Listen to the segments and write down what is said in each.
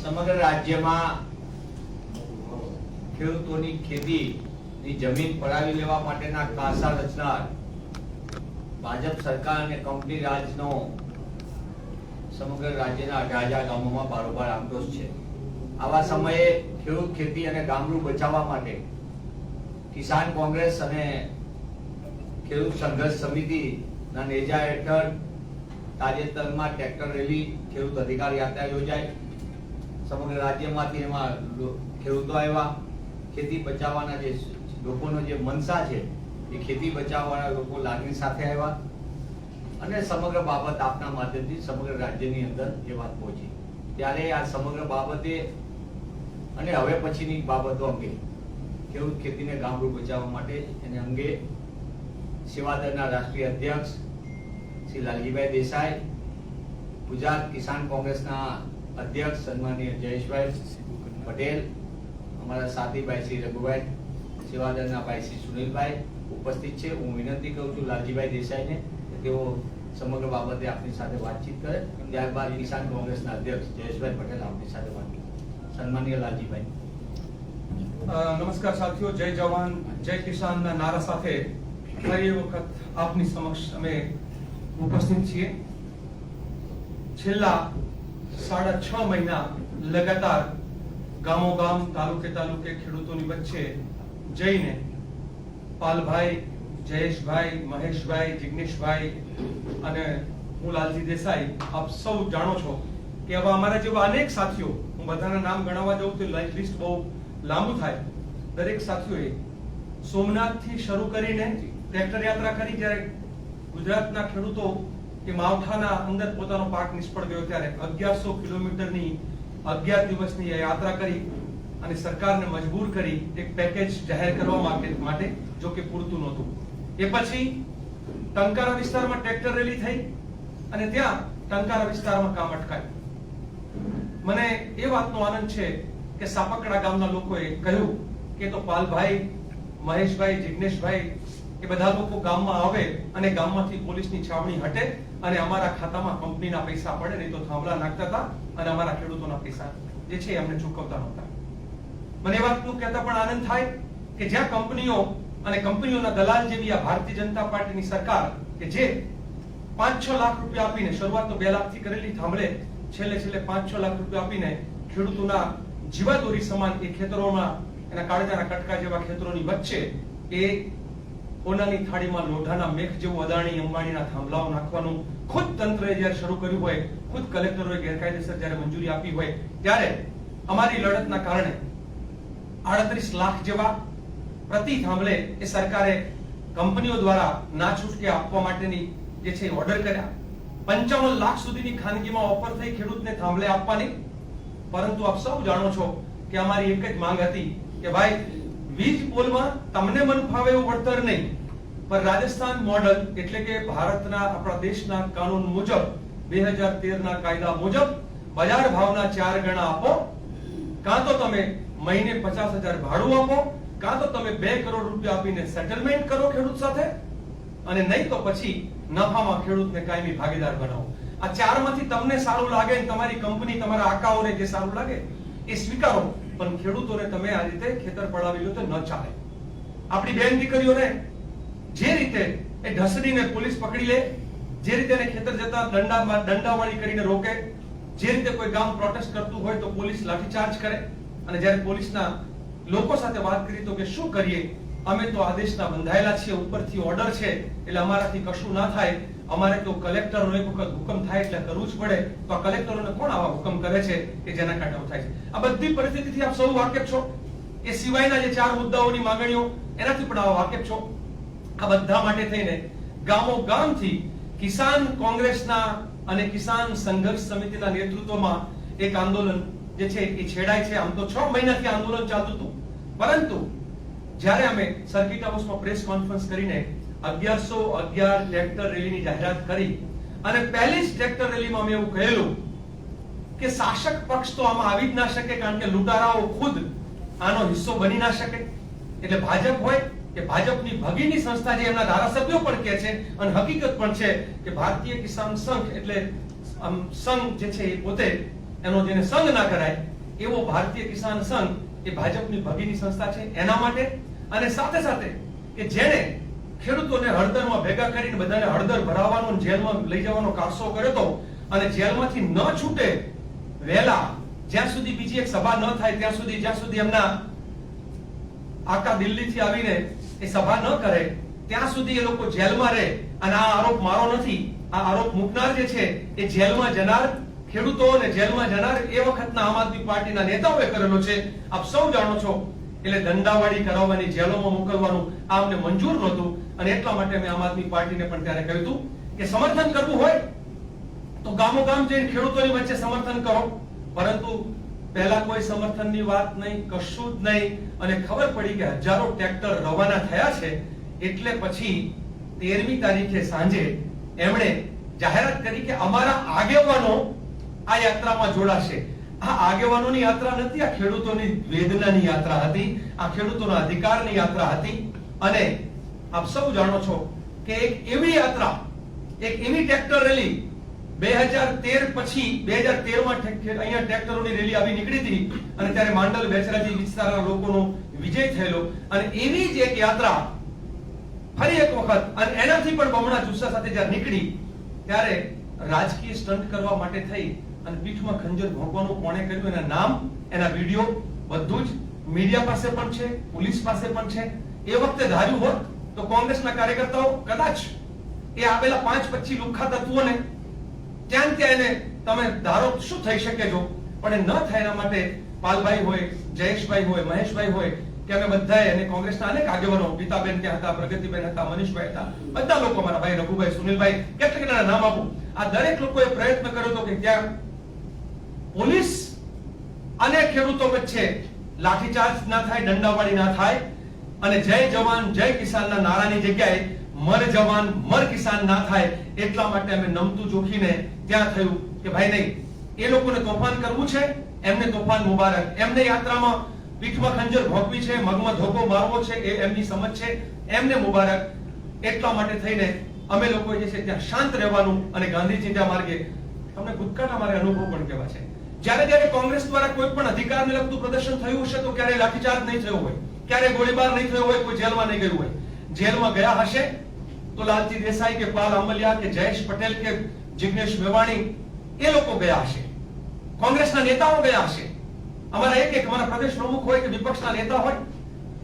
સમગ્ર રાજ્યમાં ખેડૂતોની ખેતીની જમીન પડાવી લેવા માટેના કાયદા રચનાર ભાજપ સરકાર અને કંપની રાજનો સમગ્ર રાજ્યના 18,000 ગામોમાં બારોબાર આક્રોશ છે। આવા સમયે ખેડૂત ખેતી અને ગામડું બચાવવા માટે કિસાન કોંગ્રેસ અને ખેડૂત સંઘર્ષ સમિતિના નેજા હેઠળ તાજેતરમાં ટ્રેક્ટર રેલી, ખેડૂત અધિકાર યાત્રા યોજાઈ। સમગ્ર રાજ્યમાંથી એમાં ખેડૂતો આવ્યા। ખેતી બચાવવાના જે લોકોનો જે મનસા છે એ ખેતી બચાવવાના લોકો લાગણી સાથે આવ્યા અને સમગ્ર બાબત આપના માધ્યમથી સમગ્ર રાજ્યની અંદર એ વાત પહોંચી। ત્યારે આ સમગ્ર બાબતે અને હવે પછીની બાબતો અંગે ખેડૂત ખેતીને ગામડું બચાવવા માટે એને અંગે સેવાદળના રાષ્ટ્રીય અધ્યક્ષ શ્રી લાલજીભાઈ દેસાઈ, ગુજરાત કિસાન કોંગ્રેસના અધ્યક્ષ સન્માનીય જયેશભાઈ પટેલ, અમારા સાથીભાઈ શ્રી રઘુભાઈ, સેવાદળના ભાઈ શ્રી સુનિલભાઈ ઉપસ્થિત છે। હું વિનંતી કરું છું લાલજીભાઈ દેસાઈને કે તેઓ સમગ્ર બાબતે આપની સાથે વાતચીત કરે। ત્યારબાદ કિસાન કોંગ્રેસના અધ્યક્ષ જયેશભાઈ પટેલ આપની સાથે વાત કરે। સન્માનીય લાલજીભાઈ। નમસ્કાર સાથીઓ, જય જવાન જય કિસાનના નારા સાથે ફરી વખત આપની સમક્ષ અમે ઉપસ્થિત છીએ। છેલ્લા 6.5 મહિના લગાતાર ગામો ગામ, તાલુકે તાલુકે ખેડૂતોની વચ્ચે જઈને પાલભાઈ, જયેશભાઈ, મહેશભાઈ, જિગ્નેશભાઈ અને હું લાલજી દેસાઈ, આપ સૌ જાણો છો કે આવા અમારા જેવા અનેક સાથીઓ, હું બધાના નામ ગણાવવા જાઉં તો લિસ્ટ બહુ લાંબુ થાય। દરેક સાથીઓએ સોમનાથથી શરૂ કરીને ટ્રેક્ટર યાત્રા કરી। જ્યારે ગુજરાતના ખેડૂતો કે માવઠાના અંદર પોતાનો પાક નિષ્ફળ ગયો ત્યારે 1100 કિલોમીટરની 11 દિવસની યાત્રા કરી અને સરકારને મજબૂર કરી એક પેકેજ જાહેર કરવા માટે, જો કે પૂરતું નહોતું। એ પછી ટંકારા વિસ્તારમાં ટ્રેક્ટર રેલી થઈ અને ત્યાં ટંકારા વિસ્તારમાં કામ અટકાયું। મને એ વાતનો આનંદ છે કે સાપકડા ગામના લોકોએ કહ્યું કે તો પાલભાઈ, મહેશભાઈ, જિગ્નેશભાઈ એ બધા લોકો ગામમાં આવે અને ગામમાંથી પોલીસની છાવણી હટે અને અમારા ખાતામાં કંપનીના પૈસા પડે, નહીં તો થાંભલા નાખતા હતા અને અમારા ખેડૂતોના પૈસા જે છે એમને ચૂકવતા નહોતા। મને એ વાતનું કહેતા પણ આનંદ થાય કે જ્યાં કંપનીઓ અને કંપનીઓના દલાલ જેવી આ ભારતીય જનતા પાર્ટીની સરકાર કે જે 5-6 લાખ રૂપિયા આપીને, શરૂઆત તો 2 લાખથી કરેલી, થાંભલે છેલ્લે 5-6 લાખ રૂપિયા આપીને ખેડૂતોના જીવાદોરી સમાન એ ખેતરોમાં, એના કાળજાના કટકા જેવા ખેતરોની વચ્ચે એ ઓનાની થાળીમાં લોઢાના મેઘ જેવું અદાણી અંબાણીના થાંભલાઓ નાખવાનું ખુદ તંત્રએ જ્યારે શરૂ કર્યું હોય, ખુદ કલેક્ટરોએ ગેરકાયદેસર જ્યારે મંજૂરી આપી હોય, ત્યારે અમારી લડતના કારણે 38 લાખ જેવા પ્રતિ થાંભલે એ સરકારે કંપનીઓ દ્વારા ના છૂટકે આપવા માટેની જે છે ઓર્ડર કર્યા। 55 લાખ સુધીની ખાનગીમાં ઓફર થઈ ખેડૂતને થાંભલે આપવાની। પરંતુ આપ સૌ જાણો છો કે અમારી એક જ માંગ હતી કે ભાઈ વીજ પોલમાં તમને મન ફાવે એવું વળતર નહીં, પણ રાજસ્થાન મોડલ એટલે કે ભારતના, આપણા દેશના કાનૂન મુજબ 2013ના કાયદા મુજબ બજાર ભાવના 4 ગણા આપો, કાં તો તમે મહિને 50,000 ભાડું આપો, કાં તો તમે 2 કરોડ રૂપિયા આપીને સેટલમેન્ટ કરો ખેડૂત સાથે, અને નહીં તો પછી નફામાં ખેડૂતને કાયમી ભાગીદાર બનાવો। આ 4 માંથી તમને સારું લાગે, તમારી કંપની, તમારા આકાઓને જે સારું લાગે એ સ્વીકારો, પણ ખેડૂતોને તમે આ રીતે ખેતર પડાવી લો તો ન ચાલે। આપણી બેન દીકરીઓને જે રીતે એ ઢસડીને પોલીસ પકડી લે, જે રીતે એને ખેતર જતા દંડાવાળી કરીને રોકે, જે રીતે કોઈ ગામ પ્રોટેસ્ટ કરતું હોય તો પોલીસ લાઠીચાર્જ કરે, અને જ્યારે પોલીસના લોકો સાથે વાત કરી તો કે શું કરીએ, અમે તો આદેશના બંધાયેલા છીએ, ઉપરથી ઓર્ડર છે એટલે અમારાથી કશું ના થાય, અમારે તો કલેક્ટરનો એક વખત હુકમ થાય એટલે કરવું જ પડે। તો આ કલેક્ટરોને કોણ આવા હુકમ કરે છે કે જેના કારણે આવું થાય છે? આ બધી પરિસ્થિતિથી આપ સૌ વાકેફ છો। એ સિવાયના જે 4 મુદ્દાઓની માંગણીઓ, એનાથી પણ આવા વાકેફ છો। આ બધા માટે થઈને ગામો ગામથી કિસાન કોંગ્રેસના અને કિસાન સંઘર્ષ સમિતિના નેતૃત્વમાં એક આંદોલન જે છે એ છેડાય છે। આમ તો 6 મહિનાથી આંદોલન ચાલતું હતું, પરંતુ જ્યારે અમે સર્કિટ હાઉસમાં પ્રેસ કોન્ફરન્સ કરીને 1111 ટ્રેક્ટર રેલીની જાહેરાત કરી અને પહેલી જ ટ્રેક્ટર રેલીમાં અમે એવું કહેલું કે શાસક પક્ષ તો આમાં આવી જ ના શકે, કારણ કે લૂંટારાઓ ખુદ આનો હિસ્સો બની ના શકે। એટલે ભાજપ હોય કે ભાજપની ભગીની સંસ્થા જે એમના ધારાસભ્યો પણ કહે છે, અને હકીકત પણ છે કે ભારતીય કિસાન સંઘ એટલે સંઘ જે છે એ પોતે એનો જેને સંઘ ના કરાય એવો ભારતીય કિસાન સંઘ એ ભાજપની ભગીની સંસ્થા છે એના માટે, અને સાથે સાથે કે જેણે ખેડૂતોને હળદરમાં ભેગા કરીને બધાને હળદર ભરાવવાનો અને જેલમાં લઈ જવાનો કારસો કર્યો હતો, અને જેલમાંથી ન છૂટે વહેલા, જ્યાં સુધી બીજી એક સભા ન થાય ત્યાં સુધી, જ્યાં સુધી એમના આકા દિલ્હીથી આવીને એ સભા ન કરે ત્યાં સુધી એ લોકો જેલમાં રહે. અને આ આરોપ મારો નથી, આ આરોપ મૂકનાર જે છે એ જેલમાં જનાર ખેડૂતો અને જેલમાં જનાર એ વખતના આમ આદમી પાર્ટીના નેતાઓએ કરેલો છે. આપ સૌ જાણો છો. એટલે દંડાવાળી કરાવવાની, જેલોમાં મોકલવાનું આ અમને મંજૂર નહોતું, અને એટલા માટે મેં આમ આદમી પાર્ટીને પણ ત્યારે કહ્યું હતું કે સમર્થન કરવું હોય તો ગામો ગામ જઈને ખેડૂતોની વચ્ચે સમર્થન કરો, પરંતુ પહેલા કોઈ સમર્થનની વાત નહીં, કશું જ નહીં. અને ખબર પડી કે હજારો ટ્રેક્ટર રવાના થયા છે, એટલે પછી 13મી તારીખે સાંજે એમણે જાહેરાત કરી કે અમારા આગેવાનો આ યાત્રામાં જોડાશે. આ આગેવાનોની યાત્રા નથી, આ ખેડૂતોની વેદનાની યાત્રા હતી, આ ખેડૂતોના અધિકારની યાત્રા હતી. અને આપ સૌ જાણો છો કે એક એવી યાત્રા, એક એવી ટ્રેક્ટર રેલી 2013 પછી 2013માં અહીંયા ટ્રેક્ટરોની રેલી આવી નીકળી હતી, અને ત્યારે માંડલ બેચરાજી વિસ્તારના લોકોનો વિજય થયેલો. અને એવી જ એક યાત્રા ફરી એક વખત, અને એનાથી પણ બમણા જુસ્સા સાથે જ્યારે નીકળી, ત્યારે રાજકીય સ્ટન્ટ કરવા માટે થઈ અને પીઠમાં ખંજર ભોંકવાનું કોણે કર્યું, એના નામ, એના વિડીયો બધું જ મીડિયા પાસે પણ છે, પોલીસ પાસે પણ છે. એ વખતે ધાર્યું હોત તો કોંગ્રેસના કાર્યકર્તાઓ કદાચ એ આવેલા 5-25 લુખ્ખા તત્વોને ત્યાં ત્યાં એને તમે ધારો શું થઈ શકે છો, પણ એ ન થાય એના માટે પાલભાઈ હોય, જયેશભાઈ હોય, મહેશભાઈ હોય કે અમે બધાએ, અને કોંગ્રેસના અનેક આગેવાનો, ગીતાબેન ત્યાં હતા, પ્રગતિબેન હતા, મનીષભાઈ હતા, બધા લોકો, મારા ભાઈ રઘુભાઈ, સુનિલભાઈ, કેટલા નામ આપું, આ દરેક લોકોએ પ્રયત્ન કર્યો હતો કે ત્યાં પોલીસ અને ખેડૂતો વચ્ચે લાઠીચાર્જ ના થાય, દંડાવાળી ના થાય, અને જય જવાન જય કિસાનના નારાની જગ્યાએ મર જવાન મર કિસાન ના થાય. એટલા માટે અમે નમતું જોખીને ત્યાં થયું કે ભાઈ નહીં, એ લોકોને તોફાન કરવું છે, એમને તોફાન મુબારક, એમને યાત્રામાં પીઠમાં ખંજર ભોંકવી છે, મગમાં ધોકો મારવો છે, એ એમની સમજ છે, એમને મુબારક. એટલા માટે થઈને અમે લોકોએ જે છે ત્યાં શાંત રહેવાનું, અને ગાંધીજીના માર્ગે તમને ભૂતકાળના મારે અનુભવ પણ કહેવા છે. જ્યારે જ્યારે કોંગ્રેસ દ્વારા કોઈ પણ અધિકારને લગતું પ્રદર્શન થયું હશે તો ક્યારે લાઠીચાર્જ નહીં થયો હોય, ક્યારે ગોળીબાર નહીં થયો હોય, કોઈ જેલમાં નહીં ગયું હોય. જેલમાં ગયા હશે તો લાલજી દેસાઈ કે પાલ આંબલિયા કે જયેશ પટેલ કે જિગ્નેશ મેવાણી એ લોકો ગયા હશે, કોંગ્રેસના નેતાઓ ગયા હશે, અમારા એક અમારા પ્રદેશ પ્રમુખ હોય કે વિપક્ષના નેતા હોય,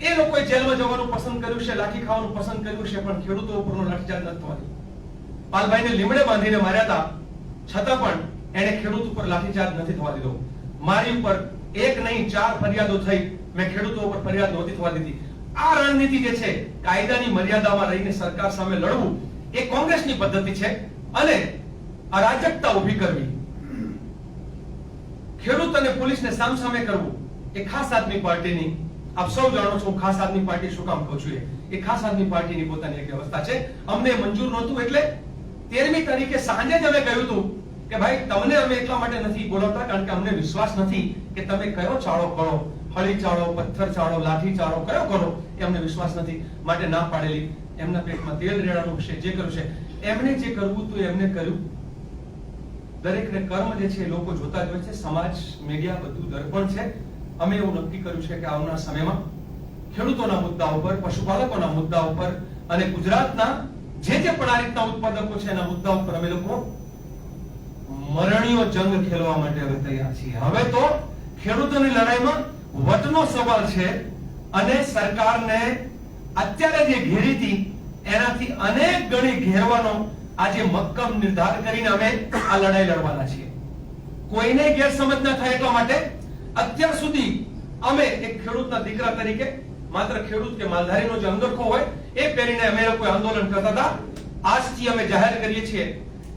એ લોકોએ જેલમાં જવાનું પસંદ કર્યું છે, લાઠી ખાવાનું પસંદ કર્યું છે, પણ ખેડૂતો ઉપરનો લાઠીચાર્જ નથી થવાનો. પાલભાઈને લીમડે બાંધીને માર્યા હતા, છતાં પણ એને ખેડૂત ઉપર લાઠીચાર્જ નથી થવા દીધો. મારી ઉપર એક નહીં 4 ફરિયાદો થઈ, મેં ખેડૂતો ઉપર ફરિયાદ નહોતી થવા દીધી. આ રણનીતિ જે છે, કાયદાની મર્યાદામાં રહીને સરકાર સામે લડવું, એ કોંગ્રેસની પદ્ધતિ છે. અને અરાજકતા ઊભી કરવી, ખેડૂત અને પોલીસને સામસામે કરવું, એ ખાસ આદમી પાર્ટીની, આપ સૌ જાણો છો ખાસ આદમી પાર્ટી શું કામ કહું છું, એ ખાસ આદમી પાર્ટીની પોતાની એક વ્યવસ્થા છે. અમને મંજૂર નહોતું, એટલે 13મી તારીખે સાંજે જ અમે કહ્યું હતું કે ભાઈ તમને અમે એટલા માટે નથી બોલાવતા કારણ કે અમને વિશ્વાસ નથી કે તમે કયો ચાળો કરો, હળી ચાળો, પથ્થર ચાળો, લાઠી ચાળો કયો કરો, એ અમને વિશ્વાસ નથી, માટે ના પાડેલી. એમના પેટમાં તેલ રેડાનું છે, જે કર્યું છે એમને, જે કરવું હતું એમને કર્યું. દરેકને કર્મ જે છે લોકો જોતા જ હોય છે, સમાજ, મીડિયા બધું દર્પણ છે. અમે એવું નક્કી કર્યું છે કે આવનાર સમયમાં ખેડૂતોના મુદ્દા ઉપર, પશુપાલકોના મુદ્દા ઉપર અને ગુજરાતના જે પણ આ રીતના ઉત્પાદકો છે એના મુદ્દા ઉપર અમે લોકો મરણીયો જંગ ખેલવા માટે હવે તૈયાર છીએ. હવે તો ખેડૂતોની લડાઈમાં વટનો સવાલ છે, અને સરકારને અત્યારે જે ઘેરી હતી એનાથી અનેક ગણી ઘેરવાનો આજે મક્કમ નિર્ધાર કરીને અમે આ લડાઈ લડવાના છીએ. કોઈને ગેરસમજ ન થાય એટલા માટે અત્યાર સુધી અમે એક ખેડૂતના દીકરા તરીકે માત્ર ખેડૂત કે માલધારીનો જે અંગરખો હોય એ પહેરીને અમે લોકો આંદોલન કરતા હતા. આજથી અમે જાહેર કરીએ છીએ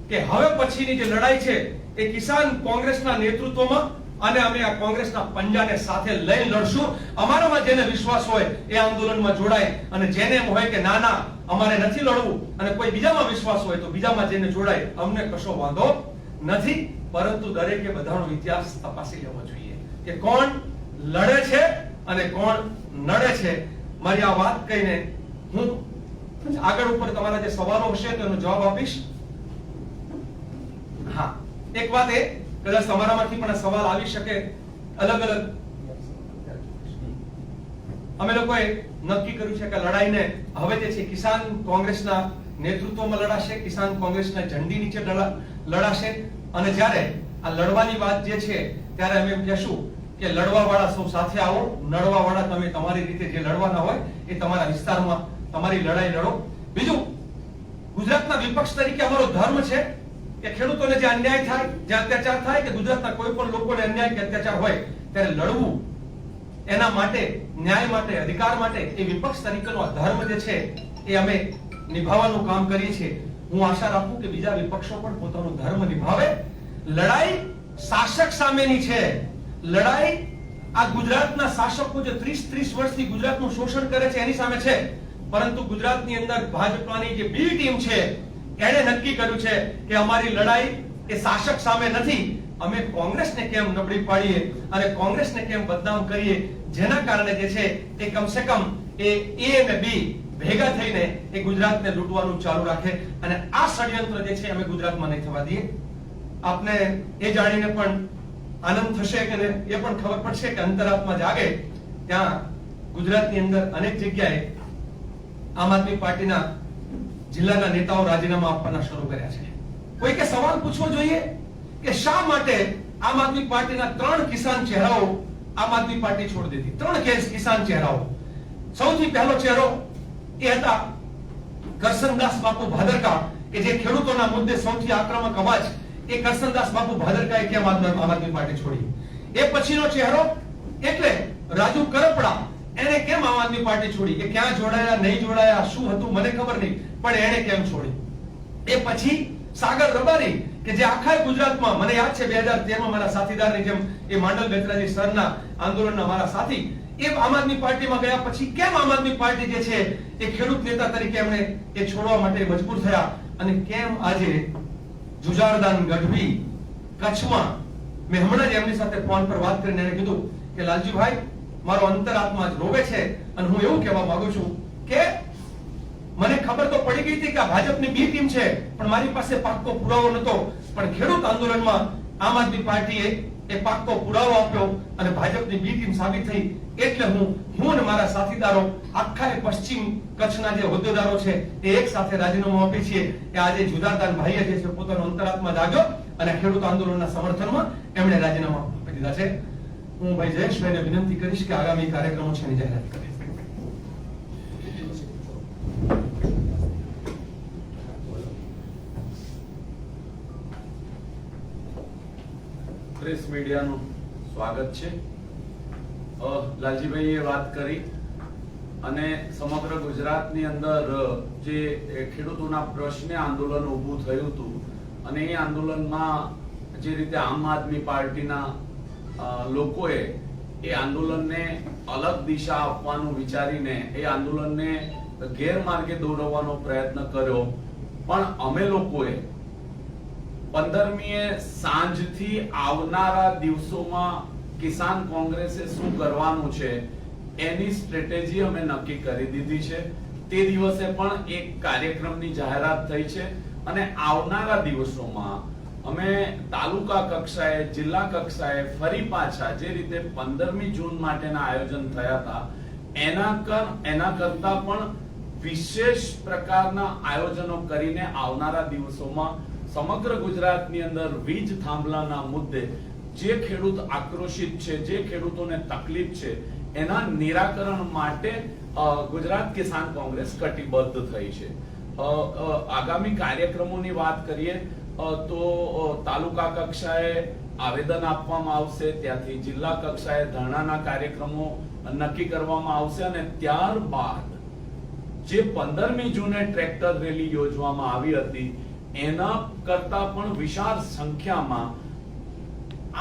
કે હવે પછીની જે લડાઈ છે એ કિસાન કોંગ્રેસના નેતૃત્વમાં, અને અમે આ કોંગ્રેસના પંજાને સાથે લઈને લડશું. અમારામાં જેને વિશ્વાસ હોય એ આંદોલનમાં જોડાય, અને જેને એમ હોય કે ના ના અમારે નથી લડવું, અને કોઈ બીજામાં વિશ્વાસ હોય તો બીજામાં જેને જોડાય, અમને કશો વાંધો નથી. પરંતુ દરેકે બધાનો ઇતિહાસ તપાસી લેવો જોઈએ કે કોણ લડે છે અને કોણ નડે છે. મારી આ વાત કહીને હું આગળ ઉપર તમારા જે સવાલો હશે તેનો જવાબ આપીશ. હા, એક વાત એ, કદાચ તમારામાંથી પણ સવાલ આવી શકે અલગ અલગ અમે લોકોએ નક્કી કર્યું છે કે લડાઈને હવે જે છે કિસાન કોંગ્રેસના નેતૃત્વમાં લડાશે, કિસાન કોંગ્રેસના ઝંડી નીચે લડાશે. અને જ્યારે આ લડવાની વાત જે છે ત્યારે અમે એમ કહેશું કે લડવા વાળા સૌ સાથે આવો, લડવા વાળા તમે તમારી રીતે જે લડવાના હોય એ તમારા વિસ્તારમાં તમારી લડાઈ લડો. બીજું, ગુજરાતના વિપક્ષ તરીકે અમારો ધર્મ છે કે ખેડૂતોને જે અન્યાય થાય, જે અત્યાચાર થાય, કે ગુજરાતના કોઈ પણ લોકોને અન્યાય કે અત્યાચાર હોય ત્યારે લડવું, એના માટે, ન્યાય માટે, અધિકાર માટે એ વિપક્ષ તરીકેનો ધર્મ જે છે એ અમે નિભાવવાનું કામ કરીએ છીએ. હું આશા રાખું કે બીજા વિપક્ષો પણ પોતાનો ધર્મ નિભાવે. લડાઈ શાસક સામેની છે. લડાઈ આ ગુજરાતના શાસકો જે 30 વર્ષથી ગુજરાતનું શોષણ કરે છે એની સામે છે. પરંતુ ગુજરાતની અંદર ભાજપાની જે બી ટીમ છે એણે નક્કી કર્યું છે કે અમારી લડાઈ એ શાસક સામે નથી. અમે કોંગ્રેસને કેમ નબળી પાડીએ અને કોંગ્રેસને કેમ બદનામ કરીએ, જેના કારણે જે છે એ કમસે કમ એ અને બી ભેગા થઈને એ ગુજરાતને લૂંટવાનું ચાલુ રાખે. અને આ ષડયંત્ર જે છે અમે ગુજરાતમાં નહીં થવા દઈએ. આપને એ જાણીને પણ આનંદ થશે કે એ પણ ખબર પડશે કે અંતરાત્મા જાગે ત્યાં ગુજરાતની અંદર અનેક જગ્યાએ આમ આદમી પાર્ટીના જિલ્લાના નેતાઓ રાજીનામા આપવાના શરૂ કર્યા છે. કોઈકે સવાલ પૂછવો જોઈએ કે શા માટે આમ આદમી પાર્ટીના 3 કિસાન ચહેરાઓ આમ આદમી પાર્ટી છોડી દીધી. 3 કિસાન ચહેરાઓ. સૌથી પહેલો ચહેરો એ હતા કરસનદાસ બાપુ ભાદરકા, કે જે ખેડૂતોના મુદ્દે સૌથી આક્રમક અવાજ, એ કરસનદાસ બાપુ ભાદરકાએ કેમ આમ આદમી પાર્ટી છોડી. એ પછીનો ચહેરો એટલે રાજુ કરપડા, એને કેમ આમ આદમી પાર્ટી છોડી. એ ક્યાં જોડાયા, નહીં જોડાયા, શું હતું મને ખબર નહીં, પણ એને કેમ છોડી. એ પછી સાગર રબારી, કે જે આખા ગુજરાતમાં, મને યાદ છે 2013માં મારા સાથીદારની જેમ એ માંડલ બેતરાજી સરના આંદોલનના મારા સાથી, એ આમ આદમી પાર્ટીમાં ગયા પછી કેમ આમ આદમી પાર્ટી જે છે એ ખેડૂત નેતા તરીકે એમણે એ છોડવા માટે મજબૂર થયા. અને કેમ આજે જુજારદાન ગઢવી કચ્છમાં, મેં હમણાં જ એમની સાથે ફોન પર વાત કરીને એને કીધું કે લાલજીભાઈ, મારો અંતરાત્મા જ રોવે છે અને હું એવું કહેવા માંગુ છું કે મને ખબર તો પડી ગઈ હતી કે આ ભાજપની બી ટીમ છે, પણ મારી પાસે પાક્કો પુરાવો નતો. પણ ખેડૂત આંદોલનમાં આમ આદમી પાર્ટીએ એ પાક્કો પુરાવો આપ્યો અને ભાજપની બી ટીમ સાબિત થઈ. એટલે હું અને મારા સાથીદારો આખા પશ્ચિમ કચ્છના જે હોદ્દેદારો છે એ એક સાથે રાજીનામું આપીએ છીએ કે આજે જુદારદાન ભાઈએ જે છે પોતાનો અંતરાત્મા જાગ્યો અને ખેડૂત આંદોલનના સમર્થનમાં એમણે રાજીનામું આપી દીધા છે. હું ભાઈ જયેશભાઈને વિનંતી કરીશ કે આગામી કાર્યક્રમો છે એની જાહેરાત કરે. પ્રેસ મીડિયાનું સ્વાગત છે. લાલજીભાઈએ વાત કરી અને સમગ્ર ગુજરાતની અંદર જે ખેડૂતોના પ્રશ્ને આંદોલન ઊભું થયું હતું અને એ આંદોલનમાં જે રીતે આમ આદમી પાર્ટીના લોકોએ એ આંદોલનને અલગ દિશા આપવાનું વિચારીને એ આંદોલનને ગેરમાર્ગે દોરવવાનો પ્રયત્ન કર્યો, પણ અમે લોકોએ 15મીએ સાંજથી આવનારા દિવસોમાં કિસાન કોંગ્રેસે શું કરવાનું છે એની સ્ટ્રેટેજી અમે નક્કી કરી દીધી છે. તે દિવસે પણ એક કાર્યક્રમની જાહેરાત થઈ છે અને આવનારા દિવસોમાં અમે તાલુકા કક્ષાએ, જિલ્લા કક્ષાએ ફરી પાછા જે રીતે 15મી જૂન માટેના આયોજન થયા હતા એના કરતા પણ વિશેષ પ્રકારના આયોજનો કરીને આવનારા દિવસોમાં સમગ્ર ગુજરાતની અંદર વીજ થાંભલાના મુદ્દે જે ખેડૂત આક્રોશિત છે, જે ખેડૂતોને તકલીફ છે, એના નિરાકરણ માટે ગુજરાત કિસાન કોંગ્રેસ કટિબદ્ધ થઈ છે. આગામી કાર્યક્રમોની વાત કરીએ તો તાલુકા કક્ષાએ આવેદન આપવામાં આવશે, ત્યાંથી જિલ્લા કક્ષાએ ધરણાના કાર્યક્રમો નક્કી કરવામાં આવશે અને ત્યારબાદ જે 15મી જૂને ટ્રેક્ટર રેલી યોજવામાં આવી હતી એના કરતા પણ વિશાળ સંખ્યામાં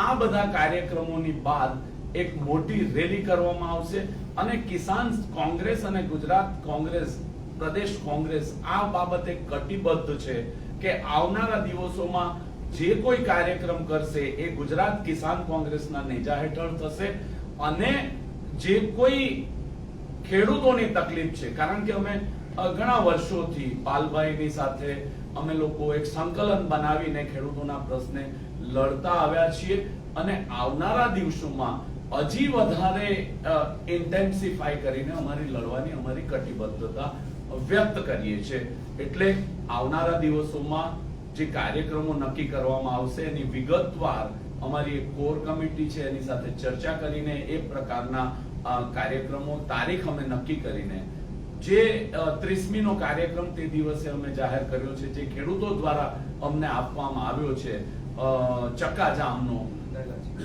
આ બધા કાર્યક્રમોની બાદ એક મોટી રેલી કરવામાં આવશે અને કિસાન કોંગ્રેસ અને ગુજરાત કોંગ્રેસ, પ્રદેશ કોંગ્રેસ આ બાબતે કટિબદ્ધ છે કે આવનારા દિવસોમાં જે કોઈ કાર્યક્રમ કરશે એ ગુજરાત કિસાન કોંગ્રેસના નેજા હેઠળ થશે અને જે કોઈ ખેડૂતોની તકલીફ છે, કારણ કે અમે ઘણા વર્ષોથી પાલભાઈની સાથે અમે લોકો એક સંકલન બનાવીને ખેડૂતોના પ્રશ્ને લડતા આવ્યા છીએ અને આવનારા દિવસોમાં હજી વધારે ઇન્ટેન્સિફાઈ કરીને અમારી લડવાની અમારી કટિબદ્ધતા વ્યક્ત કરીએ છીએ. એટલે આવનારા દિવસોમાં જે કાર્યક્રમો નક્કી કરવામાં આવશે એની વિગતવાર અમારી એક કોર કમિટી છે એની સાથે ચર્ચા કરીને એ પ્રકારના કાર્યક્રમો તારીખ અમે નક્કી કરીને જે 30મી નો કાર્યક્રમ તે દિવસે અમે જાહેર કર્યો છે, જે ખેડૂતો દ્વારા અમને આપવામાં આવ્યો છે ચક્કાજામનો,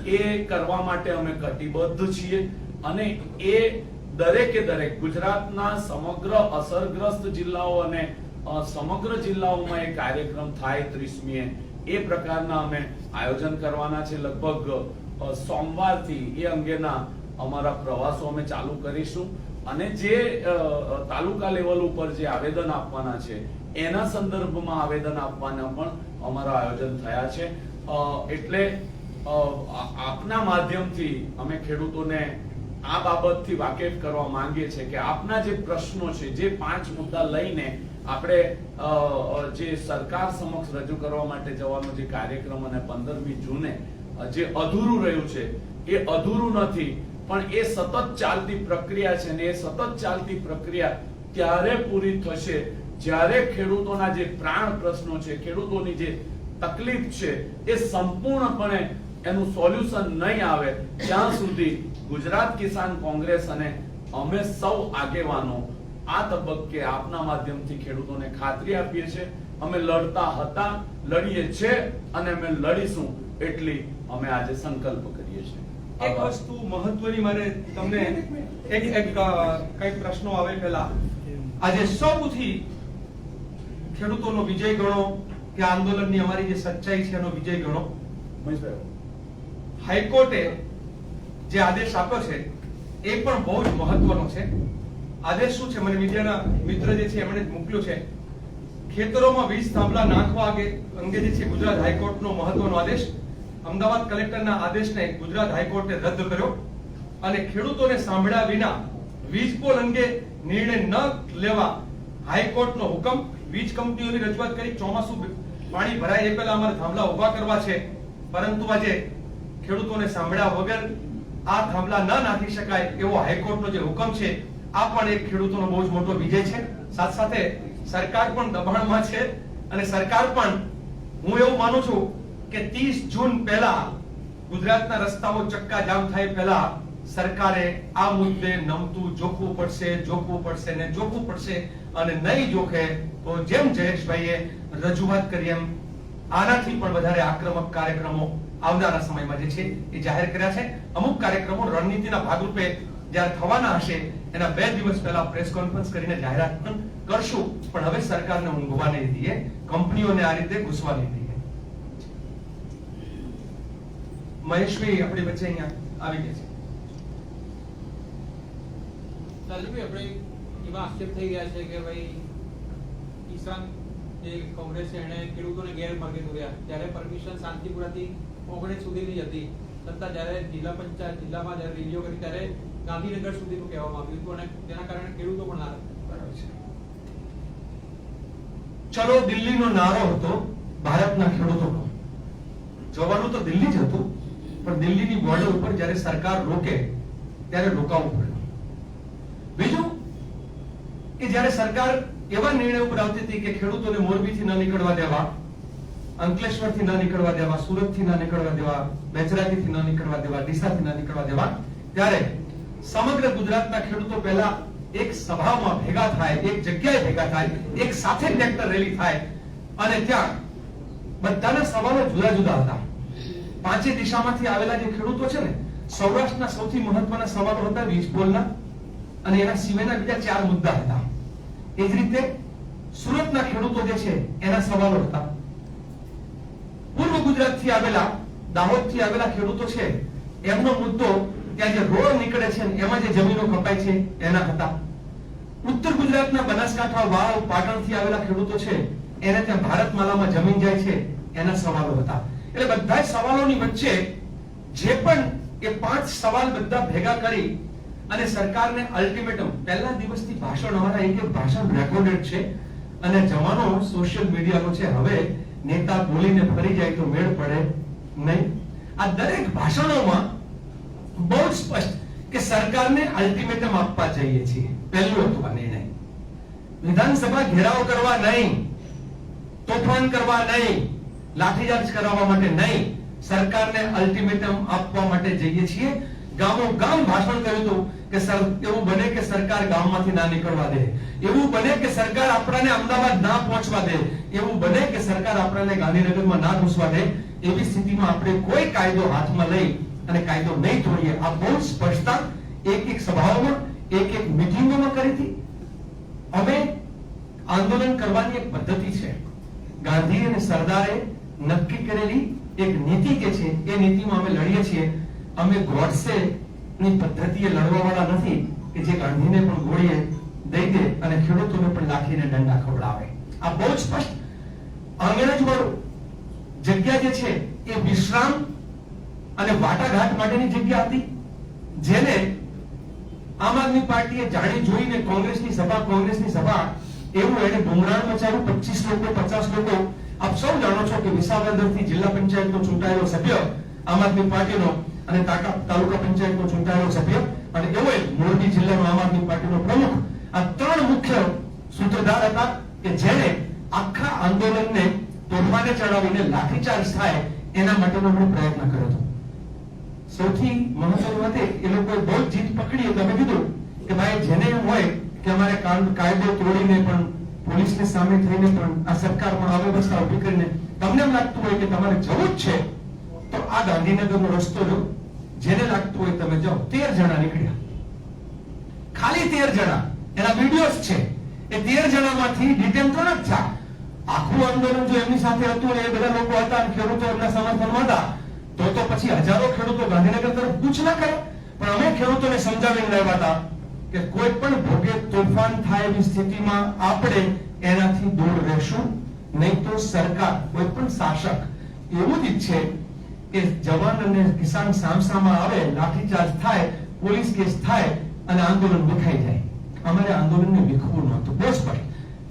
એ કરવા માટે અમે કટિબદ્ધ છીએ. અને એ દરેકે દરેક ગુજરાતના સમગ્ર અસરગ્રસ્ત જિલ્લાઓ અને સમગ્ર જિલ્લાઓમાં એ કાર્યક્રમ થાય 30મીએ એ પ્રકારના અમે આયોજન કરવાના છે. લગભગ સોમવારથી એ અંગેના અમારા પ્રવાસો અમે ચાલુ કરીશું અને જે તાલુકા લેવલ ઉપર જે આવેદન આપવાના છે એના સંદર્ભમાં આવેદન આપવાના પણ અમારા આયોજન થયા છે. એટલે આપના માધ્યમથી અમે ખેડૂતોને આ બાબતથી વાકેફ કરવા માંગીએ છીએ કે આપના જે પ્રશ્નો છે, જે 5 મુદ્દા લઈને આપણે જે સરકાર સમક્ષ રજૂ કરવા માટે જવાનો જે કાર્યક્રમ અને 15મી જૂને જે અધૂરું રહ્યું છે એ અધૂરું નથી, પણ એ સતત ચાલતી પ્રક્રિયા છે. ને એ સતત ચાલતી પ્રક્રિયા ત્યારે પૂરી થશે જ્યારે ખેડૂતોના જે પ્રાણ પ્રશ્નો છે, ખેડૂતોની જે તકલીફ છે એ સંપૂર્ણપણે એનું સોલ્યુશન નહીં આવે ત્યાં સુધી ગુજરાત કિસાન કોંગ્રેસ અને અમે સૌ આગેવાનો આ તબક્કે આપના માધ્યમથી ખેડૂતોને ખાતરી આપીએ છીએ, અમે લડતા હતા, લડીએ છે અને અમે લડીશું એટલી અમે આજે સંકલ્પ કરીએ છીએ. એક વસ્તુ મહત્વની મારે તમને એક કઈ પ્રશ્નો આવે પહેલા, આજે સૌથી ખેડૂતોનો વિજય ગણો કે આંદોલનની અમારી જે સચ્ચાઈ છે એનો વિજય ગણો. હાઈકોર્ટે જે આદેશ આપ્યો છે એ પણ બહુ જ મહત્વનો છે. આદેશ શું છે, મને મીડિયાના મિત્ર જે છે એમણે મોકલ્યો છે. ખેતરોમાં વીજ થાંભલા નાખવા અંગે જે છે ગુજરાત હાઈકોર્ટનો મહત્વનો આદેશ. અમદાવાદ કલેક્ટરના આદેશને ગુજરાત હાઈકોર્ટે રદ કર્યો અને ખેડૂતોને સાંભળ્યા વિના વીજ પોલ અંગે નિર્ણય ન લેવા હાઈકોર્ટનો હુકમ. વીજ કંપનીઓની રજૂઆત કરી ચોમાસું પાણી ભરાય એ પહેલા અમારે થાંભલા ઉભા કરવા છે, પરંતુ આજે ખેડૂતોને સાંભળ્યા વગર આ થાંભલા ન નાખી શકાય એવો હાઈકોર્ટનો જે હુકમ છે આ પણ એક ખેડૂતોનો બહુ જ મોટો વિજય છે. સાથે સાથે સરકાર પણ દબાણમાં છે અને સરકાર પણ, હું એવું માનું છું કે 30 જૂન પહેલા ગુજરાતના રસ્તાઓ ચક્કાજામ થાય પહેલા સરકારે આ મુદ્દે નમતું જોખવું પડશે ને જોખવું પડશે. અને નહીં જોખે તો જેમ જયેશભાઈએ રજૂઆત કરી એમ આનાથી પણ વધારે આક્રમક કાર્યક્રમો આવનારા સમયમાં જે છે એ જાહેર કર્યા છે. અમુક કાર્યક્રમો રણનીતિના ભાગરૂપે જ્યારે થવાના હશે એના 2 દિવસ પહેલા પ્રેસ કોન્ફરન્સ કરીને જાહેરાત પણ કરશું. પણ હવે સરકારને ઊંઘવા નહીં દઈએ, કંપનીઓને આ રીતે ઘૂસવા નહીં દઈએ. મહેશભાઈ આપણી વચ્ચે અહીંયા આવી ગયા છે. લાલજીભાઈ, આપણે એવા આક્ષેપ થઈ ગયા છે કે ભાઈ કિસાન જે કોંગ્રેસ છે એને ખેડૂતોને ગેરમાર્ગે દોર્યા, ત્યારે પરમિશન શાંતિપુરાથી 19 સુધીની હતી, છતાં જ્યારે જિલ્લા પંચાયત જિલ્લામાં જ્યારે રેલીઓ કરી ત્યારે ગાંધીનગર સુધીનું કહેવામાં આવ્યું હતું અને તેના કારણે ખેડૂતો પણ નારાજ. બરાબર છે. ચલો દિલ્હીનો નારો હતો ભારતના ખેડૂતોનો. જવાનું તો દિલ્હી જ હતું, પણ દિલ્હીની બોર્ડર ઉપર જ્યારે સરકાર રોકે ત્યારે રોકાવું પડ્યું. બીજું કે જ્યારે સરકાર એવા નિર્ણય ઉપર આવતી હતી કે ખેડૂતોને મોરબીથી ન નીકળવા દેવા, અંકલેશ્વરથી ન નીકળવા દેવા, સુરતથી ન નીકળવા દેવા, બેચરાજીથી ન નીકળવા દેવા, ડીસાથી ન નીકળવા દેવા, ત્યારે સમગ્ર ગુજરાતના ખેડૂતો પહેલા એક સભામાં ભેગા થાય, એક જગ્યાએ ભેગા થાય, એક સાથે ટ્રેક્ટર રેલી થાય અને ત્યાં બધાના સવાલો જુદા જુદા હતા. 5 દિશામાંથી આવેલા જે ખેડૂતો છે ને, સૌરાષ્ટ્રના સૌથી મહત્વના સવાલો હતા વીજ પોલના અને એના સિવાયના બીજા 4 મુદ્દા હતા. એ જ રીતે સુરતના ખેડૂતો જે છે એના સવાલો હતા. પૂર્વ ગુજરાતથી આવેલા, દાહોદથી આવેલા ખેડૂતો છે એમનો મુદ્દો ત્યાં જે રોડ નીકળે છે એમાં જે જમીનો કપાય છે એના હતા. ઉત્તર ગુજરાતના બનાસકાંઠા, વાવ, પાટણથી આવેલા ખેડૂતો છે એને ત્યાં ભારતમાલામાં જમીન જાય છે એના સવાલો હતા. એટલે બધા સવાલોની વચ્ચે જે પણ એ 5 સવાલ બધા ભેગા કરી અને સરકારને અલ્ટિમેટમ, પહેલા દિવસથી ભાષણ, અમારા એક ભાષણ રેકોર્ડેડ છે અને જમાનો સોશિયલ મીડિયાનો છે. હવે નેતા બોલીને ફરી જાય તો મેળ પડે નહીં. આ દરેક ભાષણોમાં બહુ જ સ્પષ્ટ કે સરકારને અલ્ટિમેટમ આપવા જઈએ છીએ. પહેલું હતું આ નિર્ણય. વિધાનસભા ઘેરાવ કરવા નહીં, તોફાન કરવા નહીં, લાઠીચાર્જ કરાવવા માટે નહીં, સરકારને અલ્ટિમેટમ આપવા માટે જઈએ છીએ. ગામો ગામ ભાષણ કર્યું હતું કે એવું બને કે સરકાર ગામમાંથી ના નીકળવા દે, એવું બને કે સરકાર આપણાને અમદાવાદ ના પહોંચવા દે, એવું બને કે સરકાર આપણાને ગાંધીનગરમાં ના ઘૂસવા દે. એવી સ્થિતિમાં આપણે કોઈ કાયદો હાથમાં લઈ અને કાયદો નહીં તોડીએ. આ બહુ સ્પષ્ટતા એક સભાઓમાં, એક મિટિંગોમાં કરી હતી. અમે આંદોલન કરવાની એક પદ્ધતિ છે. ગાંધી અને સરદારે નક્કી કરેલી એક નીતિ કે છે, એ નીતિમાં અમે લડીએ છીએ. અમે ગોડસે ની પદ્ધતિએ લડવા વાળા નથી કે જે ગાંધીને પણ ગોળીએ દઈ દે અને ખેડૂતોને પણ લાઠીને દંડા ખવડાવે. આ બહુ જ સ્પષ્ટ અંગ્રેજ વાળું જગ્યા જે છે એ વિશ્રામ અને વાટાઘાટ માટેની જગ્યા હતી, જેને આમ આદમી પાર્ટીએ જાણી જોઈને કોંગ્રેસની સભા એવું એને ગુમરાણ મચાવ્યું. 25 લોકો 50 લોકો. આપ સૌ જાણો છો કે વિસાવદરથી જિલ્લા પંચાયતનો ચૂંટાયેલો સભ્ય આમ આદમી પાર્ટીનો અને તાલુકા પંચાયતનો ચૂંટાયેલો સભ્ય અને એવો મોરબી જિલ્લાનો આમ આદમી પાર્ટીનો પ્રમુખ, આ ત્રણ મુખ્ય સૂત્રધાર હતા કે જેને આખા આંદોલનને તોફાને ચડાવીને લાઠીચાર્જ થાય એના માટેનો પ્રયત્ન કર્યો હતો. સૌથી મહત્વની વાત એ લોકોએ બહુ જીત પકડી. તમે કીધું કે ભાઈ જેને એમ હોય કે અમારે કાયદો તોડીને પણ પોલીસની સામે થઈને પણ આ સરકારમાં આ વ્યવસ્થા ઉભી કરીને તમને એમ લાગતું હોય કે તમારે જવું જ છે તો આ ગાંધીનગરનો રસ્તો જો, જેને લાગતું હોય તમે જાઓ. 13 જણા નીકળ્યા, ખાલી 13 જણા. એના વિડીયોઝ છે. એ 13 જણામાંથી ડિટેન 3 જ થયા. આખું આંદોલન જો એમની સાથે હતું અને એ બધા લોકો હતા અને ખેડૂતો એમના સમર્થનમાં હતા તો પછી હજારો ખેડૂતો ગાંધીનગર તરફ કૂચ ના કરે. પણ અમે ખેડૂતોને સમજાવીને લાવ્યા હતા કે કોઈ પણ ભોગે તોફાન થાય એવી સ્થિતિમાં આપણે એનાથી દૂર રહેશું નહીં તો સરકાર, કોઈ પણ શાસક એવું જ ઈચ્છે કે જવાન અને કિસાન સામસામા આવે, લાઠીચાર્જ થાય, પોલીસ કેસ થાય અને આંદોલન વિખાઈ જાય. અમારે આંદોલનને વિખવું નહોતું. બહુ સ્પષ્ટ.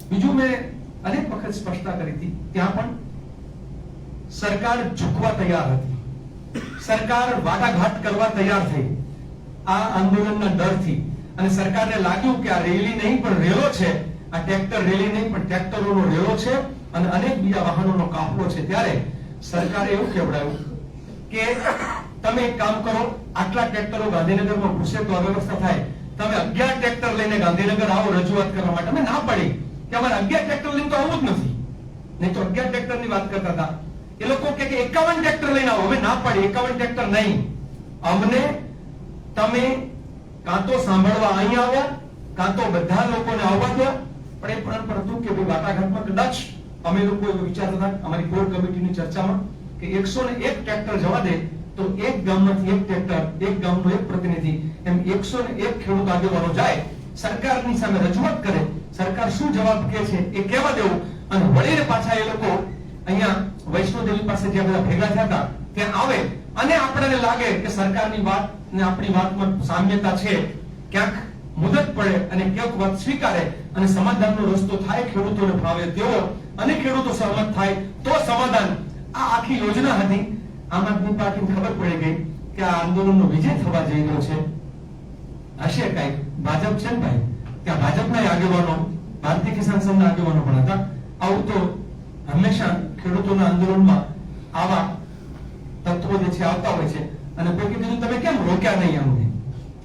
બીજું મેં અનેક વખત સ્પષ્ટતા કરી હતી, ત્યાં પણ સરકાર ઝૂકવા તૈયાર હતી, સરકાર વાટાઘાટ કરવા તૈયાર થઈ આ આંદોલનના ડરથી. અને સરકારને લાગ્યું કે આ રેલી નહીં પણ રેલો છે, આ ટ્રેક્ટર રેલી નહીં પણ ટ્રેક્ટરોનો રેલો છે અને અનેક બીજા વાહનોનો કાફલો છે. ત્યારે સરકારે એવું કહેવડાવ્યું કે તમે એક કામ કરો, આટલા ટ્રેક્ટરો ગાંધીનગરમાં ઘૂસે તો અવ્યવસ્થા થાય, તમે 11 ટ્રેક્ટર લઈને ગાંધીનગર આવો રજૂઆત કરવા માટે. અમે ના પડી કે અમારે 11 ટ્રેક્ટર લઈને તો આવવું જ નથી, નહીં તો 11 ટ્રેક્ટરની વાત કરતા હતા. એ લોકો કે 51 ટ્રેક્ટર લઈને આવો. અમે ના પાડી, 51 ટ્રેક્ટર નહીં. અમને તમે કાં તો સાંભળવા અહીં આવ્યા કાં તો બધા લોકોને આવવા દો. પણ એ પણ હતું કે ભાઈ વાટાઘાટમાં કદાચ અમે લોકો એવું વિચારતા હતા અમારી કોર કમિટીની ચર્ચામાં કે 101 ટ્રેક્ટર જવા દે તો એક ગામમાંથી એક ટ્રેક્ટર, એક ગામનો એક પ્રતિનિધિ, એમ 101 ખેડૂત આગેવાનો જાય, સરકારની સામે રજૂઆત કરે, સરકાર શું જવાબ કહે છે એ કહેવા દેવું અને વળીને પાછા એ લોકો અહીંયા વૈષ્ણોદેવી પાસે જ્યાં બધા ભેગા થયા હતા ત્યાં આવે અને આપણને લાગે કે સરકારની વાત ને આપણી વાતમાં સામ્યતા છે, ક્યાંક મુદત પડે અને ક્યાંક વાત સ્વીકારે અને સમાધાનનો રસ્તો થાય, ખેડૂતોને ભાવે તેવો અને ખેડૂતો સહમત થાય તો સમાધાન. આ આખી યોજના હતી. આમ આદમી પાર્ટીને ખબર પડી ગઈ કે આ આંદોલનનો વિજય થવા જઈ રહ્યો છે. હશે કઈ ભાજપ છે ને ભાઈ, ત્યાં ભાજપના આગેવાનો, ભારતીય કિસાન સંઘના આગેવાનો પણ હતા. આવું તો હંમેશા ખેડૂતોના આંદોલનમાં આવા તત્વો જે છે આવતા હોય છે. અને કોઈ કીધું તમે કેમ રોક્યા નહીં, અમને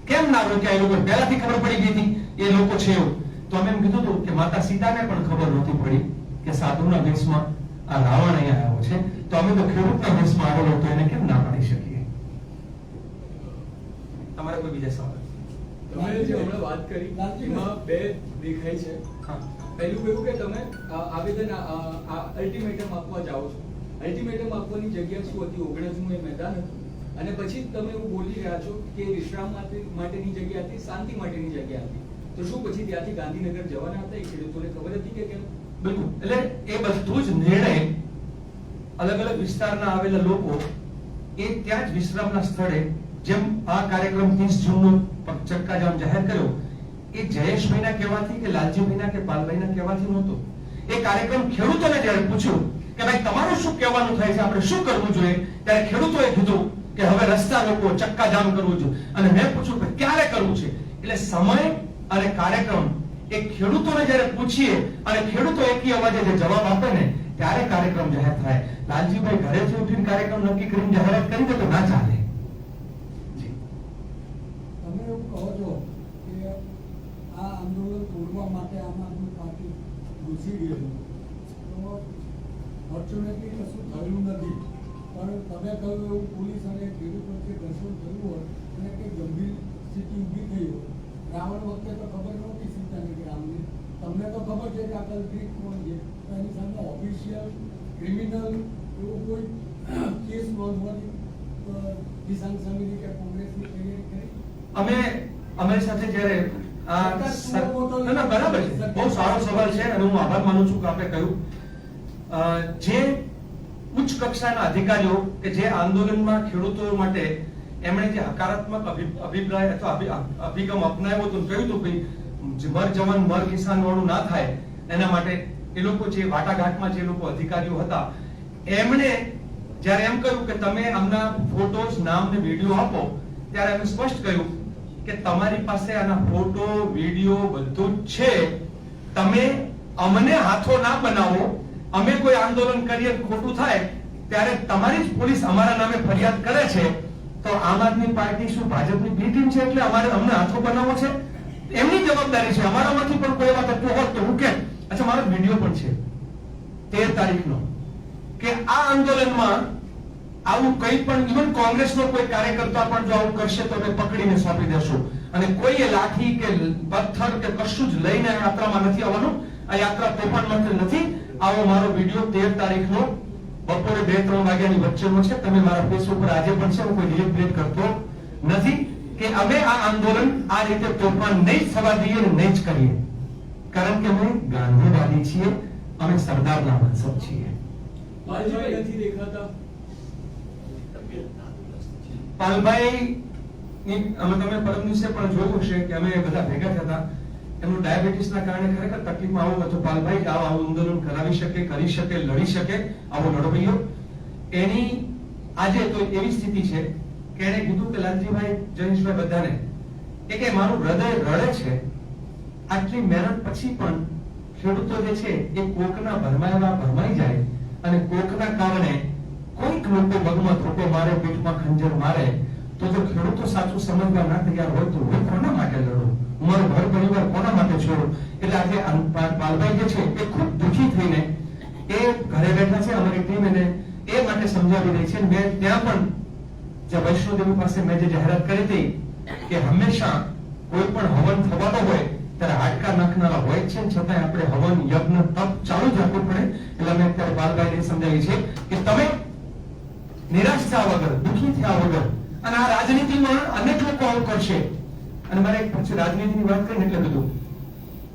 કેમ ના રોક્યા? એ લોકો પહેલાથી ખબર પડી ગઈ હતી એ લોકો છે એવું. તો અમે એમ કીધું હતું કે માતા સીતાને પણ ખબર નહોતી પડી કે સાધુના વેશમાં આ રાવણ અહીંયા આવ્યો છે, તો અમે તો ખેડૂતના વેશમાં આવેલો હતો એને કેમ ના પાડી શકીએ? તમારે કોઈ બીજા સવાલ? તમે જે હમણાં વાત કરી એમાં બે દેખાય છે. પહેલું એવું કે તમે આવેદન અલ્ટિમેટમ આપવા જાઓ છો. અલ્ટિમેટમ આપવાની જગ્યા શું હતી? 19નું એ મેદાન હતું અને પછી તમે એવું બોલી રહ્યા છો કે વિશ્રામ માટેની જગ્યા હતી, શાંતિ માટેની જગ્યા હતી. તો શું પછી ત્યાંથી ગાંધીનગર જવાના હતા? એ ખેડૂતોને ખબર હતી કે કેમ? બિલકુલ. એટલે એ બધું જ નિર્ણય અલગ અલગ વિસ્તારના આવેલા લોકો એ ત્યાં જ વિશ્રામના સ્થળે, જેમ આ કાર્યક્રમ 30 જૂનનો ચક્કાજામ જાહેર કર્યો, એ જયેશભાઈના કહેવાથી કે લાલજીભાઈના કે પાલભાઈના કહેવાથી નહોતો. એ કાર્યક્રમ ખેડૂતોને જ્યારે પૂછ્યું કે ભાઈ તમારું શું કહેવાનું થાય છે, આપણે શું કરવું જોઈએ, ત્યારે ખેડૂતોએ કીધું કે હવે રસ્તા રોકો, ચક્કાજામ કરવું જોઈએ. અને મેં પૂછ્યું કે ક્યારે કરવું છે, એટલે સમય અને કાર્યક્રમ એ ખેડૂતોને જ્યારે પૂછીએ અને ખેડૂતો એકી અવાજે જે જવાબ આપે ને ત્યારે કાર્યક્રમ જાહેર થાય. લાલજીભાઈ ઘરેથી ઉઠીને કાર્યક્રમ નક્કી કરીને જાહેરાત કરી દે તો ના ચાલે. તમે એવું કહો છો કે આ આંદોલન તોડવા માટે આમ આદમી પાર્ટી ઘૂસી ગયેલું, તો ફોર્ચ્યુનેટલી કશું થયેલું નથી. પણ તમે કહ્યું એવું પોલીસ અને ખેડૂત વચ્ચે ઘર્ષણ થયું હોય અને કંઈ ગંભીર સ્થિતિ ઊભી થઈ હોય. રાવણ વખતે તો ખબર નહોતી સીતાને કે રામની, તમને તો ખબર છે કે આ કલ્પ્રિટ કોણ છે, તો એની સામે ઓફિશિયલ ક્રિમિનલ એવો કોઈ કેસ નોંધવાની કિસાન સમિતિ કે કોંગ્રેસની તૈયારી કરી? અમારી સાથે જ્યારે ના ના બરાબર છે, બહુ સારો સવાલ છે અને હું આભાર માનું છું કે આપણે કહ્યું. જે ઉચ્ચ કક્ષાના અધિકારીઓ કે જે આંદોલનમાં ખેડૂતો માટે એમણે જે હકારાત્મક અભિપ્રાય અથવા અભિગમ અપનાવ્યો હતો, કહ્યું હતું કે મર જવાન મર કિસાન વાળું ના થાય એના માટે એ લોકો જે વાટાઘાટમાં જે લોકો અધિકારીઓ હતા એમણે જ્યારે એમ કહ્યું કે તમે આમના ફોટોસ, નામ ને વિડીયો આપો, ત્યારે અમે સ્પષ્ટ કહ્યું કે તમારી પાસે આના ફોટો, વિડીયો બધું જ છે, તમે અમને હાથો ના બનાવો. અમે કોઈ આંદોલન કરીએ ખોટું થાય ત્યારે તમારી જ પોલીસ અમારા નામે ફરિયાદ કરે છે, તો આમ આદમી પાર્ટી શું ભાજપની બી ટીમ છે એટલે અમને હાથો બનાવવો છે? એમની જવાબદારી છે. અમારામાંથી પણ કોઈ એવા તત્વો હોત તો હું કેમ. અચ્છા, મારો વિડીયો પણ છે 13 તારીખનો કે આ આંદોલનમાં આવું કંઈ પણ, ઇવન કોંગ્રેસનો કોઈ કાર્યકર્તા પણ જો આવું કરશે તો અમે પકડીને સોંપી દેશું. અને કોઈએ લાઠી કે પથ્થર કે કશું જ લઈને આ યાત્રામાં નથી આવવાનું. આ યાત્રા તોફાન માટે નથી. આવો મારો વિડીયો 13 તારીખનો બપોરે 2-3 વાગ્યાની વચ્ચેનો છે. તમે મારા ફેસબુક પર આજે પણ છે, હું કોઈ ડિલીટ કરતો નથી કે અમે આ આંદોલન આ રીતે તોફાન નહીં થવા દઈએ અને નહીં જ કરીએ, કારણ કે અમે ગાંધીવાદી છીએ, અમે સરદારના વંશજ છીએ. પાલભાઈ નથી દેખાતા. પાલભાઈ અમે તમે પરમ દિવસે પણ જોયું હશે કે અમે બધા ભેગા થયા હતા. એમનું ડાયાબિટીસના કારણે ખરેખર તકલીફમાં આવું હતું. પાલભાઈ આવું આંદોલન કરાવી શકે, કરી શકે, લડી શકે આવો લડવૈયો. એની આજે તો એવી સ્થિતિ છે કે એને કીધું કે લાલજીભાઈ, જયેશભાઈ બધાને કે મારું હૃદય રડે છે. આટલી મહેનત પછી પણ ખેડૂતો જે છે એ કોકના ભરમાઈ જાય અને કોકના કારણે કોઈક લોકો મગમાં ધોકો મારે, પીઠમાં ખંજર મારે, તો જો ખેડૂતો સાચું સમજવા ના તૈયાર હોય તો હું કોના માટે લડું? મારો ઘર પરિવાર કોના માટે છોડું? એટલે આજે પાલભાઈ જે છે એ ખૂબ દુઃખી થઈને એ ઘરે બેઠા છે. અમારી ટીમ એને એ માટે સમજાવી રહી છે. મેં ત્યાં પણ જે વૈષ્ણોદેવી પાસે મેં જે જાહેરાત કરી હતી કે હંમેશા કોઈ પણ હવન થવાનો હોય ત્યારે હાડકા નાખનારા હોય છે, છતાં આપણે હવન, યજ્ઞ, તપ ચાલુ જ રાખવું પડે. એટલે અમે અત્યારે પાલભાઈને સમજાવી છે કે તમે નિરાશ થયા વગર, દુઃખી થયા વગર, અને આ રાજનીતિમાં અનેક લોકો આવું કરશે. અને મારે પછી રાજનીતિની વાત કરીને એટલે બધું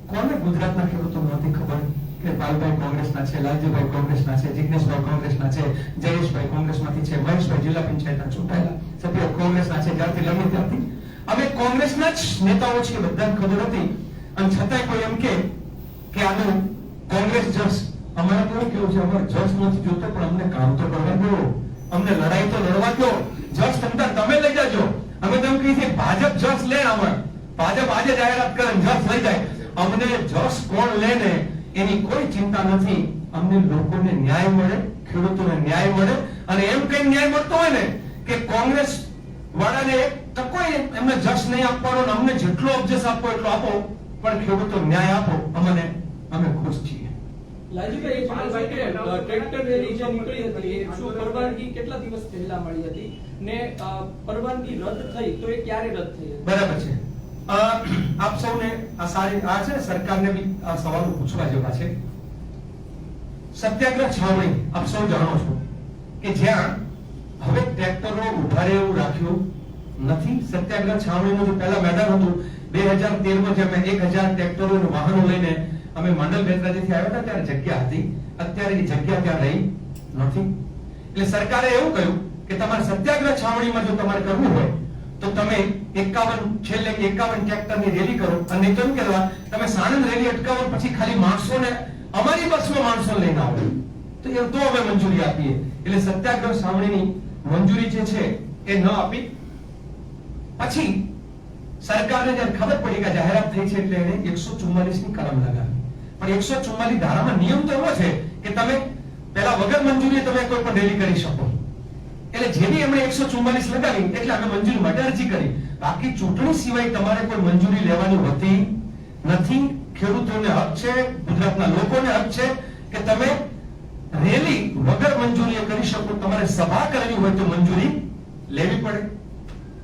કોને ગુજરાતના ખેડૂતો નથી ખબર કે પાલભાઈ કોંગ્રેસના છે, લાલજીભાઈ કોંગ્રેસના છે, જિગ્નેશભાઈ કોંગ્રેસના છે, જયેશભાઈ કોંગ્રેસમાંથી છે, મહેશભાઈ જિલ્લા પંચાયતના ચૂંટાયેલા સભ્યો કોંગ્રેસના છે. જ્યારથી લગ્ન ત્યારથી અમે કોંગ્રેસના જ નેતાઓ છીએ, બધાને ખબર હતી. અને છતાંય કોઈ એમ કે આનું કોંગ્રેસ જસ, અમારે કેવું કેવું છે, અમારે જસ નથી જોતો, પણ અમને કામ તો કરવા દો, અમને લડાઈ તો લડવા દો. જસ તમે લઈ જાજો. અમે તેમ કહીએ છીએ ભાજપ જસ લે, અમે ભાજપ આજે જાહેરાત કરે જસ લઈ જાય. અમને જસ કોણ લે ને એની કોઈ ચિંતા નથી. અમને લોકોને ન્યાય મળે, ખેડૂતોને ન્યાય મળે. અને એમ કઈ ન્યાય મળતો હોય ને કે કોંગ્રેસ વાળાને એક ટકો એમને જસ નહીં આપવાનો, અમને જેટલો અબજસ આપવો એટલો આપો, પણ ખેડૂતો ન્યાય આપો, અમે ખુશ છીએ. લાલજીભાઈ, એક પાલભાઈ કે ટ્રેક્ટર રેલી જે નીકળી હતી, શું પરવાનગી કેટલા દિવસ પહેલા મળી હતી ને પરવાનગી રદ થઈ તો એ ક્યારે રદ થઈ? બરાબર છે. આપ સૌને આ છે સરકારને બી આ સવાલો પૂછવા જેવા છે. સત્યાગ્રહ છાવણી આપ સૌ જાણો છો કે જ્યાં હવે ટ્રેક્ટરો ઉભા રહે એવું રાખ્યું નથી. સત્યાગ્રહ છાવણીનું જે પહેલા મેદાન હતું 2013માં જે અમે 1000 ટ્રેક્ટરો વાહનો લઈને અમે મંડલ બેચરાજીથી આવ્યા હતા ત્યારે જગ્યા હતી. અત્યારે એ જગ્યા ત્યાં રહી નથી. એટલે સરકારે એવું કહ્યું કે તમારે સત્યાગ્રહ છાવણીમાં જો તમારે કરવું હોય તો તમે 51 ટ્રેક્ટરની રેલી કરો. અને તો કે તમે સાણંદ રેલી અટકાવો, પછી ખાલી માણસોને અમારી બસમાં માણસો લઈને આવો. તો તો અમે મંજૂરી આપીએ. એટલે સત્યાગ્રહ છાવણીની મંજૂરી જે છે એ ન આપી. પછી સરકારને જ્યારે ખબર પડી કે જાહેરાત થઈ છે એટલે એને 144 ની કલમ લગાવી. પણ 144 ધારામાં નિયમ તો એવો છે કે તમે પહેલા વગર મંજૂરી તમે કોઈ પણ રેલી કરી શકો. એટલે જેની એમણે 144 લગાવી એટલે અમે મંજૂરી માટે અરજી કરી. બાકી ચૂંટણી સિવાય તમારે કોઈ મંજૂરી લેવાની હોતી નથી. ખેડૂતોને હક છે, ગુજરાતના લોકોને હક છે કે તમે રેલી વગર મંજૂરી કરી શકો. તમારે સભા કરવી હોય તો મંજૂરી લેવી પડે.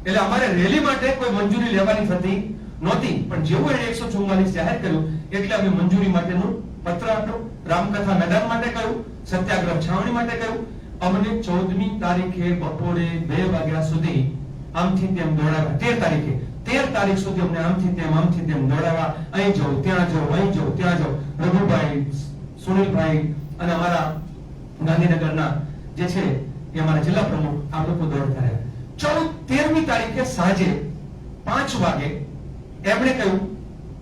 એટલે અમારે રેલી માટે કોઈ મંજૂરી લેવાની થતી નહોતી. પણ જેવું એને 144 જાહેર કર્યું એટલે અમે મંજૂરી માટેનું પત્ર આપ્યો. રામકથા મેદાન માટે કહ્યું, સત્યાગ્રહ છાવણી માટે કહ્યું. અમને 14મી તારીખે બપોરે 2 વાગ્યા સુધી આમથી તેમ દોડાવ્યા. 13 તારીખ સુધી અમને આમથી તેમ દોડાવ્યા. અહીં જાઓ, ત્યાં જાઓ, અહીં જાઓ, ત્યાં જાઓ. રઘુભાઈ, સુનિલભાઈ અને અમારા ગાંધીનગરના જે છે એ અમારા જિલ્લા પ્રમુખ આ લોકો દોડતા રહ્યા. 13મી તારીખે સાંજે 5 વાગે એમણે કહ્યું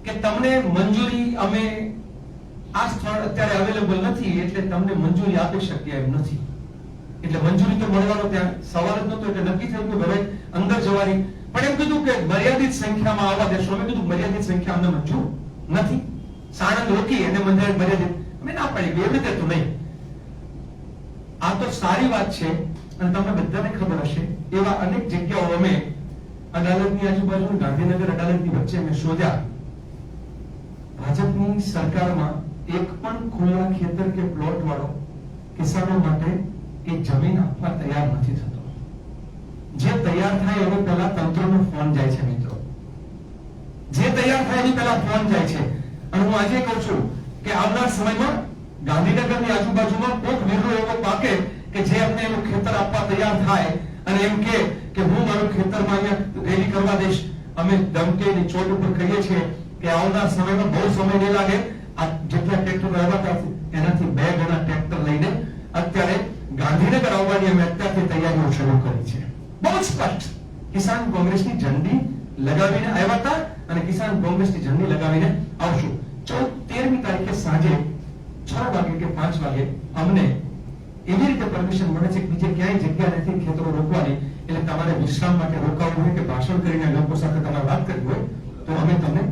કે તમને મંજૂરી અમે આ સ્થળ અત્યારે અવેલેબલ નથી એટલે તમને મંજૂરી આપી શકીએ એમ નથી. એટલે મંજૂરી તો મળવાનો ત્યાં સવાલ જ નહોતો. એટલે નક્કી થયું કે હવે અંદર જવાની. પણ એમ કીધું કે મર્યાદિત સંખ્યામાં આવવા દેશો. અમે કીધું મર્યાદિત સંખ્યા અમને મંજૂર નથી. સાણંદ રોકી અને મર્યાદિત અમે ના પાડી. એવી રીતે તો નહીં. આ તો સારી વાત છે અને તમને બધાને ખબર હશે એવા અનેક જગ્યાઓ અમે અદાલતની આજુબાજુ, ગાંધીનગર અદાલતની વચ્ચે અમે શોધ્યા. ભાજપની સરકારમાં એક પણ ખુલ્લા ખેતર કે પ્લોટ વાળો કિસાનો માટે એ જમીન આપવા તૈયાર નથી થતો. જે તૈયાર થાય એનો પહેલા તંત્રનો ફોન જાય છે મિત્રો. જે તૈયાર થાય એની પહેલા ફોન જાય છે. અને હું આજે કહું છું કે આવનાર સમયમાં ગાંધીનગરની આજુબાજુમાં કોઈક વીરો એવો પાકે કે જે અમને એનું ખેતર આપવા તૈયાર થાય અને એમ કે હું મારું ખેતરમાં અહીંયા રેલી કરવા દઈશ. અમે ધમકીની ચોટ ઉપર કહીએ છીએ કે આવનાર સમયમાં બહુ સમય નહીં લાગે. આ જેટલા ટ્રેક્ટર આવ્યા એનાથી 2 ગણા ટ્રેક્ટર લઈને અત્યારે ગાંધીનગર આવવાની અમે અત્યારથી તૈયારીઓ શરૂ કરી છે. બહુ સ્પષ્ટ કિસાન કોંગ્રેસની ઝંડી લગાવીને આવ્યા હતા અને કિસાન કોંગ્રેસની ઝંડી લગાવીને આવશું. 13મી તારીખે સાંજે 6 વાગે કે 5 વાગે અમને એવી રીતે પરમિશન મળે છે કે બીજે ક્યાંય જગ્યા નથી ખેતરો રોકવાની. એટલે તમારે વિશ્રામ માટે રોકાવું હોય કે ભાષણ કરીને લોકો સાથે તમારે વાત કરવી હોય તો અમે તમને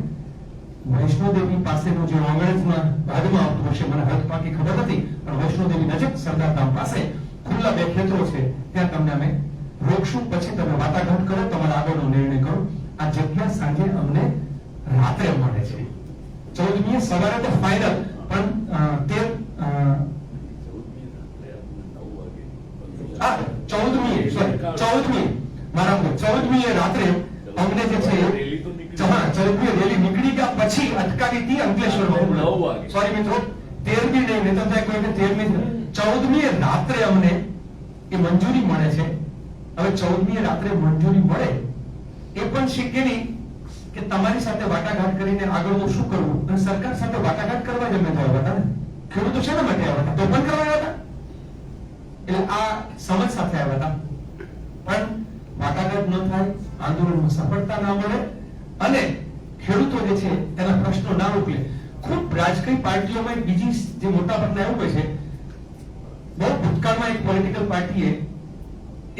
વૈષ્ણોદેવી પાસેનો જે અંગ્રેજમાં બાદમાં આવતું હશે, મને હદ પાકી ખબર નથી, પણ વૈષ્ણોદેવી નજીક સરદાર ધામ પાસે ખુલ્લા 2 ખેતરો છે ત્યાં તમને અમે રોકશું. પછી તમે વાટાઘાટ કરો, તમારા આગળનો નિર્ણય કરો. આ જગ્યા સાંજે અમને રાત્રે મળે છે. 14મીએ સવારે તો ફાઇનલ, પણ 14મીએ રાત્રે અમને જે છે 14મીએ રેલી નીકળી ગયા પછી અટકાવી હતી અંકલેશ્વરમાં. સોરી મિત્રો, 13મી નહીં, તો થાય કોઈ 14મીએ રાત્રે અમને એ મંજૂરી મળે છે. હવે 14મીએ રાત્રે મંજૂરી મળે એ પણ શીખેલી કે તમારી સાથે વાટાઘાટ કરીને આગળનું શું કરવું. અને સરકાર સાથે વાટાઘાટ કરવા જ અમે આવ્યા હતા ને. ખેડૂતો શેના માટે આવ્યા હતા? તો પણ કરવા આવ્યા હતા. એટલે આ સમજ સાથે આવ્યા હતા. પણ વાટાઘાટ ન થાય, આંદોલનમાં સફળતા ના મળે અને ખેડૂતો જે છે તેના પ્રશ્નો ના ઉકેલે. ખૂબ રાજકીય પાર્ટીઓમાં બીજી જે મોટા ભાગના એવું હોય છે, બહુ ભૂતકાળમાં એક પોલિટિકલ પાર્ટીએ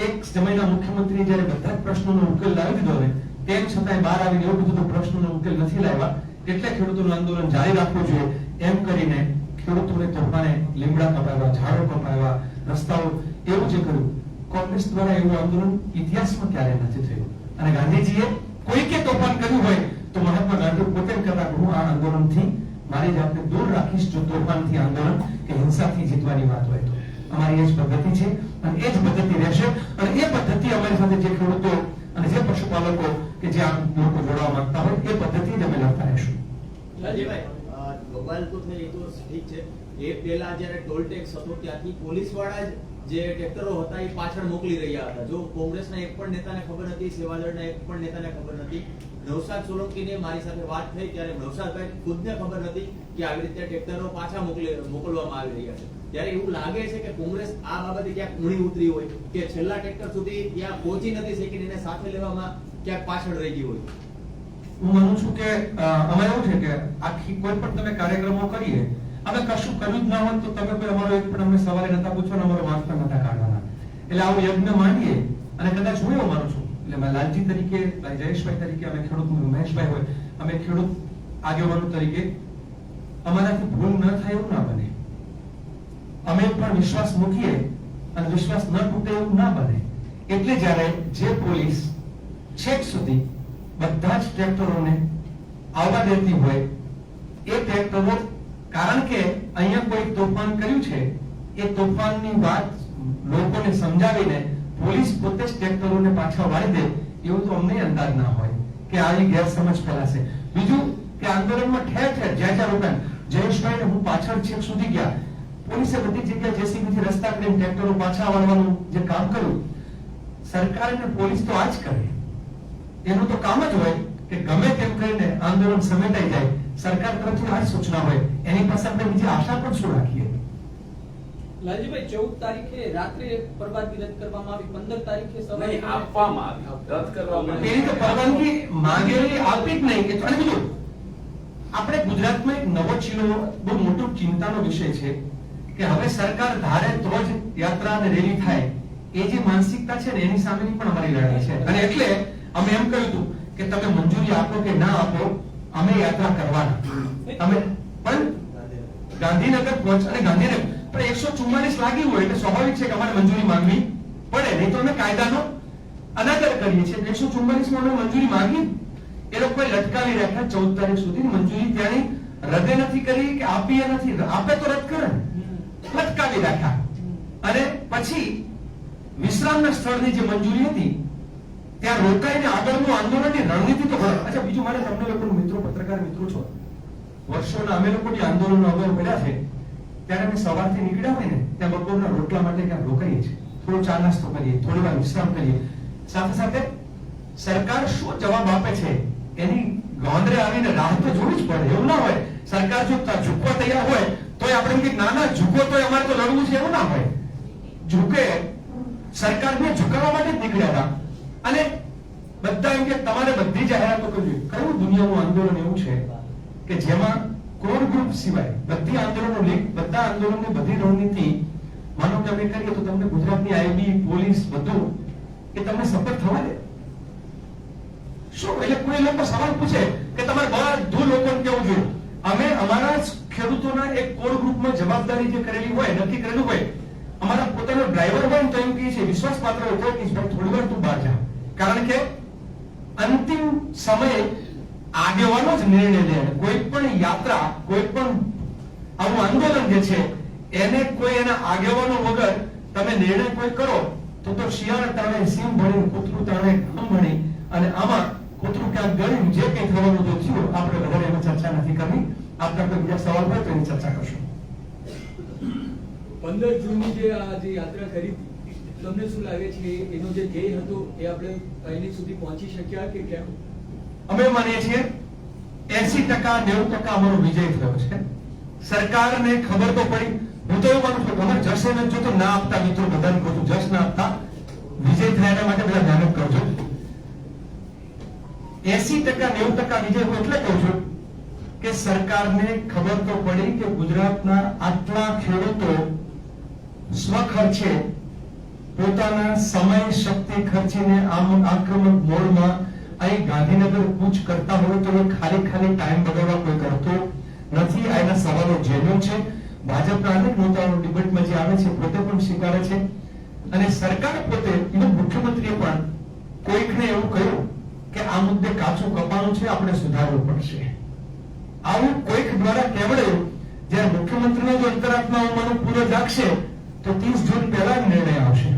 એક સમયના મુખ્યમંત્રી જ્યારે બધા જ પ્રશ્નોનો ઉકેલ લાવી દીધો ને તેમ છતાં બહાર આવીને એવું કીધું કે પ્રશ્નોનો ઉકેલ નથી લાવ્યા એટલે ખેડૂતોનું આંદોલન જારી રાખવું જોઈએ. એમ કરીને ખેડૂતોને તોફાને લીમડા કપાવ્યા, ઝાડો કપાવ્યા, રસ્તાઓ એવું જે કર્યું. કોંગ્રેસ દ્વારા એવું આંદોલન ઇતિહાસમાં ક્યારે નથી થયું. અને ગાંધીજીએ કોઈકે તોફાન કર્યું હોય તો મહાત્મા ગાંધી પોતે કહેતા હું આ આંદોલનથી મારી જાતને દૂર રાખીશ જો તોફાનથી આંદોલન કે હિંસાથી જીતવાની વાત હોય તો. અમારી એ જ પદ્ધતિ છે અને એ જ પદ્ધતિ રહેશે. અને એ પદ્ધતિ અમારી સાથે જે ખેડૂતો અને જે પશુપાલકો કે જે આ લોકો જોડાવા માંગતા હોય એ પદ્ધતિ જ અમે લડતા રહેશું. મોબાઈલ તો થઈ તો ઠીક છે. એ પહેલા જ્યારે ટોલ ટેક્સ હતો ત્યાંથી પોલીસ વાળા જ જે ટ્રેક્ટરો હતા એ પાછળ મોકલી રહ્યા હતા. જો કોંગ્રેસના એક પણ નેતાને ખબર નથી, સેવાદળના એક પણ નેતાને ખબર નથી. નવસાદ સોલંકીને મારી સાથે વાત થઈ ત્યારે નવસાદભાઈ ખુદને ખબર નથી કે આવી રીતે ટ્રેક્ટરો પાછા મોકલવામાં આવી રહ્યા છે. ત્યારે એવું લાગે છે કે કોંગ્રેસ આ બાબતે ક્યાંક ઊણી ઉતરી હોય કે છેલ્લા ટ્રેક્ટર સુધી ત્યાં પહોંચી નથી શકી, એને સાથે લેવામાં ક્યાંક પાછળ રહી ગઈ હોય. હું માનું છું કે અમારે એવું છે કે આખી કોઈ પણ તમે કાર્યક્રમો કરીએ અમે કશું કર્યું જ ના હોત તો તમે કોઈ અમારો એક પણ અમને સવાલ નતા પૂછવાના, અમારો વાંક પણ નતા કાઢવાના. એટલે આવું યજ્ઞ માંડીએ અને કદાચ હું એવું માનું છું, એટલે મેં લાલજી તરીકે, જયેશભાઈ તરીકે, અમે ખેડૂત, મહેશભાઈ હોય, અમે ખેડૂત આગેવાનો તરીકે અમારાથી ભૂલ ન થાય એવું ના બને. અમે પણ વિશ્વાસ મૂકીએ અને વિશ્વાસ ન તૂટે એવું ના બને. એટલે જ્યારે જે પોલીસ છેક સુધી બધા જ ટ્રેક્ટરોને આવવા દેતી હોય, એ ટ્રેક્ટરો, કારણ કે અહીંયા કોઈ તોફાન કર્યું છે, એ તોફાનની વાત લોકોને સમજાવીને પોલીસ પોતે જ ટ્રેક્ટરોને પાછા વાળી દે, એવું તો અમને અંદાજ ના હોય કે આવી ગેરસમજ ફેલાશે. બીજું કે આંદોલનમાં ઠેર ઠેર જ્યાં જ્યાં રોકાણ, જયેશભાઈ ને હું પાછળ છેક સુધી ગયા, પોલીસે બધી જગ્યાએ જેસીબીથી રસ્તા કરીને ટ્રેક્ટરો પાછા વાળવાનું જે કામ કર્યું, સરકાર અને પોલીસ તો આ જ કરે. એનું તો કામ જ હોય કે ગમે તેમ કરીને આંદોલન સમેટાઈ જાય. સરકાર તરફથી આ જ સૂચના હોય, એની પાસે આપણે બીજી આશા પણ શું રાખીએ? લાલજીભાઈ 14 તારીખે રાત્રે પરવાનગી રદ કરવામાં આવી, 15 તારીખે સવારે નહીં, આપવામાં આવી, રદ કરવામાં આવી. એની તો પરવાનગી માંગેલી આપી જ નહીં. અને બીજું, આપણે ગુજરાતમાં એક નવો ચીલો, બહુ મોટો ચિંતાનો વિષય છે કે હવે સરકાર ધારે તો જ યાત્રા અને રેલી થાય. એ જે માનસિકતા છે ને, એની સામેની પણ અમારી લડાઈ છે. અને એટલે અમે એમ કહ્યું હતું કે તમે મંજૂરી આપો કે ના આપો, અમે યાત્રા કરવાના. તમે પણ ગાંધીનગર પહોંચ, અને ગાંધીનગર પણ 144 લાગી હોય એટલે સ્વાભાવિક છે કે અમારે મંજૂરી માંગવી પડે, નહીં તો અમે કાયદાનો અનાદર કરીએ છીએ. 144 માં અમે મંજૂરી માંગી, એ લોકોએ લટકાવી રાખ્યા 14 તારીખ સુધી. મંજૂરી ત્યાંની રદ નથી કરી કે આપીએ નથી, આપે તો રદ કરે, લટકાવી રાખ્યા. અને પછી વિશ્રામના સ્થળની જે મંજૂરી હતી ત્યાં રોકાઈને આગળનું આંદોલનની રણનીતિ તો ઘણો. અચ્છા, બીજું મારે તમને લોકો મિત્રો, પત્રકાર મિત્રો છો, વર્ષોના અમે લોકો જે આંદોલનો અગાઉ કર્યા છે, ત્યારે અમે સવારથી નીકળ્યા હોય ને ત્યાં બપોરના રોટલા માટે ક્યાં રોકાઈએ છીએ, થોડો ચા નાસ્તો કરીએ, થોડી વાર વિશ્રામ કરીએ. સાથે સાથે સરકાર શું જવાબ આપે છે એની ગોંદરે આવીને રાહ તો જોવી જ પડે. એવું ના હોય સરકાર જો ઝૂકવા તૈયાર હોય તોય આપણે એમ કે ના ના ઝૂકો તોય અમારે તો લડવું છે, એવું ના હોય. ઝૂકે, સરકારને ઝુકાવવા માટે જ નીકળ્યા હતા. અને બધા એમ કે તમારે બધી જાહેરાતો કરવી. કયું દુનિયાનું આંદોલન એવું છે કે જેમાં કોર ગ્રુપ સિવાય બધી આંદોલનો લીક, બધા આંદોલનની બધી રણનીતિ માનો કે અમે કરીએ તો તમને ગુજરાતની આઈબી, પોલીસ, બધું એ તમને સફળ થવા દે શું? એટલે કોઈ લોકો સવાલ પૂછે કે તમારે બધું લોકોને કેવું જોઈએ. અમે અમારા જ ખેડૂતોના એક કોર ગ્રુપમાં જવાબદારી જે કરેલી હોય, નક્કી કરેલું હોય, અમારા પોતાનો ડ્રાઈવર હોય તો એમ કહે છે, વિશ્વાસપાત્ર હોય તો કે થોડી વાર તું બહાર જા. કારણ કે અંતિમ સમયે આગેવાનો જ નિર્ણય લે. કોઈ પણ યાત્રા, કોઈ પણ આવું આંદોલન જે છે એને કોઈ એના આગેવાનો વગર તમે નિર્ણય કોઈ કરો તો શિયાળ તાણે સિંહ ભણી, કૂતરું તાણે ઘઉં ભણી. અને આમાં કૂતરું ક્યાંક ગળ્યું, જે કંઈ થવાનું તો થયું. આપણે વધારે એમાં ચર્ચા નથી કરવી. આપના કોઈ બીજા સવાલ હોય તો એની ચર્ચા કરશું. 15 જૂનની જે આ જે યાત્રા કરી હતી, તમને શું લાગે છે એનો જે ધ્યેય હતો એ આપણે એની સુધી પહોંચી શક્યા કે કેમ? અમે માનીએ છીએ 80% 90% અમારો વિજય થયો છે. સરકારને ખબર તો પડી. હું તો એવું માનું છું કે અમારે જશે ને, જો તો ના આપતા મિત્રો બધાને કહું છું, જશ ના આપતા, વિજય થયા એના માટે બધા મહેનત કરજો. 80% 90% વિજય હું એટલે કહું છું કે સરકારને ખબર તો પડી કે ગુજરાતના આટલા ખેડૂતો સ્વખર્ચે પોતાના સમય, શક્તિ ખર્ચીને આક્રમક મોડમાં અહીં ગાંધીનગર કૂચ કરતા હોય તો ખાલી ટાઈમ બગાડવા કોઈ કરતો નથી. આ એના સવાલો જેન્યુઇન છે. ભાજપના અનેક નેતાઓ ડિબેટમાં જે આવે છે પોતે પણ સ્વીકારે છે. અને સરકાર પોતે, ઇવન મુખ્યમંત્રીએ પણ કોઈકને એવું કહ્યું કે આ મુદ્દે કાચું કપાણું છે, આપણે સુધારવું પડશે. આવું કોઈક દ્વારા કહેવડાયું. જ્યારે મુખ્યમંત્રીનો જો અંતરાત્મા પૂરો જાગશે તો 30 જૂન પહેલા નિર્ણય આવશે.